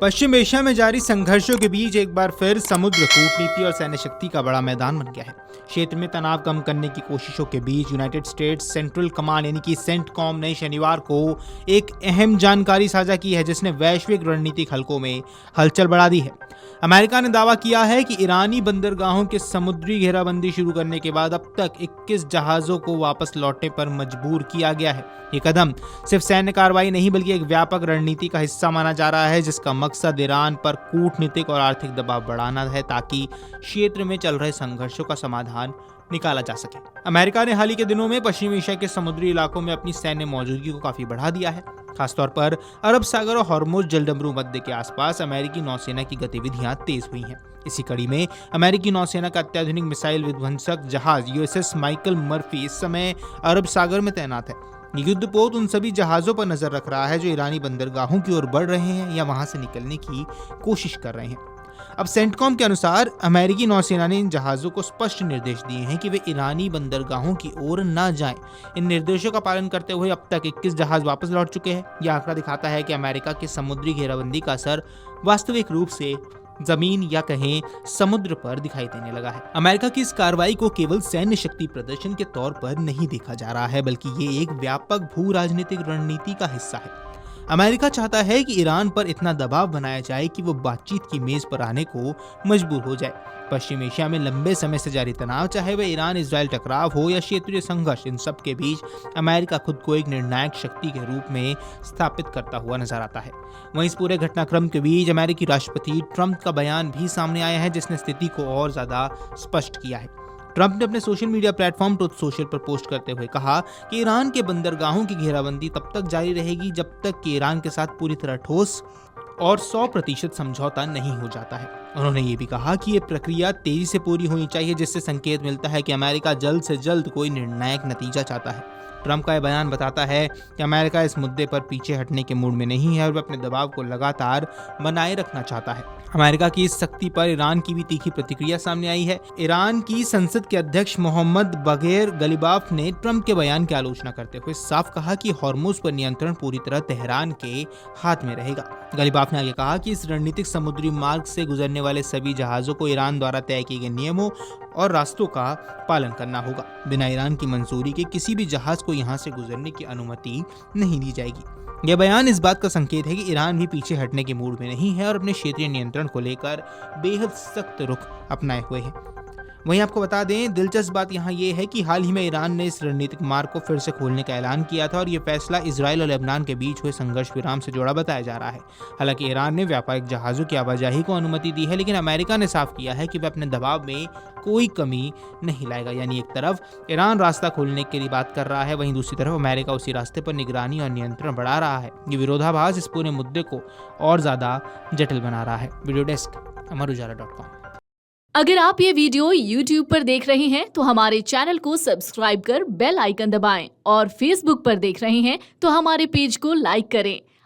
पश्चिम Asia में जारी संघर्षों के बीच एक बार फिर समुद्र कूटनीति और सैन्य शक्ति का बड़ा मैदान बन गया है। क्षेत्र में तनाव कम करने की कोशिशों के बीच यूनाइटेड स्टेट्स सेंट्रल कमांड यानी कि सेंटकॉम ने शनिवार को एक अहम जानकारी साझा की है, जिसने वैश्विक रणनीतिक हलकों में हलचल बढ़ा दी है। अमेरिका ने दावा किया है कि ईरानी बंदरगाहों के समुद्री घेराबंदी शुरू करने के बाद अब तक 21 जहाजों को वापस लौटने पर मजबूर किया गया है। ये कदम सिर्फ सैन्य कार्रवाई नहीं बल्कि एक व्यापक रणनीति का हिस्सा माना जा रहा है, जिसका मकसद ईरान पर कूटनीतिक और आर्थिक दबाव बढ़ाना है ताकि क्षेत्र में चल रहे संघर्षों का समाधान निकाला जा सके। अमेरिका ने हाल ही के दिनों में पश्चिमी एशिया के समुद्री इलाकों में अपनी सैन्य मौजूदगी को काफी बढ़ा दिया है। खासतौर पर अरब सागर और हॉर्मुज जलडमरू मध्य के आसपास अमेरिकी नौसेना की गतिविधियां तेज हुई हैं। इसी कड़ी में अमेरिकी नौसेना का अत्याधुनिक मिसाइल विध्वंसक जहाज यूएसएस माइकल मर्फी इस समय अरब सागर में तैनात है। युद्धपोत उन सभी जहाजों पर नजर रख रहा है जो ईरानी बंदरगाहों की ओर बढ़ रहे हैं या वहां से निकलने की कोशिश कर रहे हैं। अब सेंटकॉम के अनुसार अमेरिकी नौसेना ने इन जहाजों को स्पष्ट निर्देश दिए हैं कि वे ईरानी बंदरगाहों की ओर न जाएं। इन निर्देशों का पालन करते हुए अब तक 21 जहाज वापस लौट चुके हैं। यह आंकड़ा दिखाता है कि अमेरिका की समुद्री घेराबंदी का असर वास्तविक रूप से जमीन या कहें समुद्र पर दिखाई देने लगा है। अमेरिका की इस कार्रवाई को केवल सैन्य शक्ति प्रदर्शन के तौर पर नहीं देखा जा रहा है, बल्कि ये एक व्यापक भू राजनीतिक रणनीति का हिस्सा है। अमेरिका चाहता है कि ईरान पर इतना दबाव बनाया जाए कि वो बातचीत की मेज पर आने को मजबूर हो जाए। पश्चिम एशिया में लंबे समय से जारी तनाव, चाहे वह ईरान इजराइल टकराव हो या क्षेत्रीय संघर्ष, इन सब के बीच अमेरिका खुद को एक निर्णायक शक्ति के रूप में स्थापित करता हुआ नजर आता है। वहीं इस पूरे घटनाक्रम के बीच अमेरिकी राष्ट्रपति ट्रंप का बयान भी सामने आया है, जिसने स्थिति को और ज्यादा स्पष्ट किया है। ट्रंप ने अपने social media platform truth social पर पोस्ट करते हुए कहा कि ईरान के बंदरगाहों की घेराबंदी तब तक जारी रहेगी जब तक कि ईरान के साथ पूरी तरह ठोस और 100% समझौता नहीं हो जाता है। उन्होंने ये भी कहा कि ये प्रक्रिया तेजी से पूरी होनी चाहिए, जिससे संकेत मिलता है कि अमेरिका जल्द से जल्द कोई निर्णायक नतीजा चाहता है। ट्रंप का यह बयान बताता है कि अमेरिका इस मुद्दे पर पीछे हटने के मूड में नहीं है और वह अपने दबाव को लगातार बनाए रखना चाहता है। अमेरिका की इस सख्ती पर ईरान की भी तीखी प्रतिक्रिया सामने आई है। ईरान की संसद के अध्यक्ष मोहम्मद बागेर गलीबाफ ने ट्रंप के बयान की आलोचना करते हुए साफ कहा कि हॉर्मुज पर नियंत्रण पूरी तरह तेहरान के हाथ में रहेगा। गलीबाफ ने आगे कहा कि इस रणनीतिक समुद्री मार्ग से गुजरने वाले सभी जहाजों को ईरान द्वारा तय किए गए नियमों और रास्तों का पालन करना होगा। बिना ईरान की मंजूरी के किसी भी जहाज को यहां से गुजरने की अनुमति नहीं दी जाएगी। यह बयान इस बात का संकेत है कि ईरान भी पीछे हटने के मूड में नहीं है और अपने क्षेत्रीय नियंत्रण को लेकर बेहद सख्त रुख अपनाए हुए है। वहीं आपको बता दें, दिलचस्प बात यहाँ ये है कि हाल ही में ईरान ने इस रणनीतिक मार्ग को फिर से खोलने का ऐलान किया था और ये फैसला इजराइल और लेबनान के बीच हुए संघर्ष विराम से जुड़ा बताया जा रहा है। हालांकि ईरान ने व्यापारिक जहाजों की आवाजाही को अनुमति दी है, लेकिन अमेरिका ने साफ किया है कि वह अपने दबाव में कोई कमी नहीं लाएगा। यानी एक तरफ ईरान रास्ता खोलने के लिए बात कर रहा है, वहीं दूसरी तरफ अमेरिका उसी रास्ते पर निगरानी और नियंत्रण बढ़ा रहा है। ये विरोधाभास इस पूरे मुद्दे को और ज्यादा जटिल बना रहा है। वीडियो डेस्क अमरुजाला.com। अगर आप ये वीडियो YouTube पर देख रहे हैं तो हमारे चैनल को सब्सक्राइब कर बेल आइकन दबाएं और Facebook पर देख रहे हैं तो हमारे पेज को लाइक करें।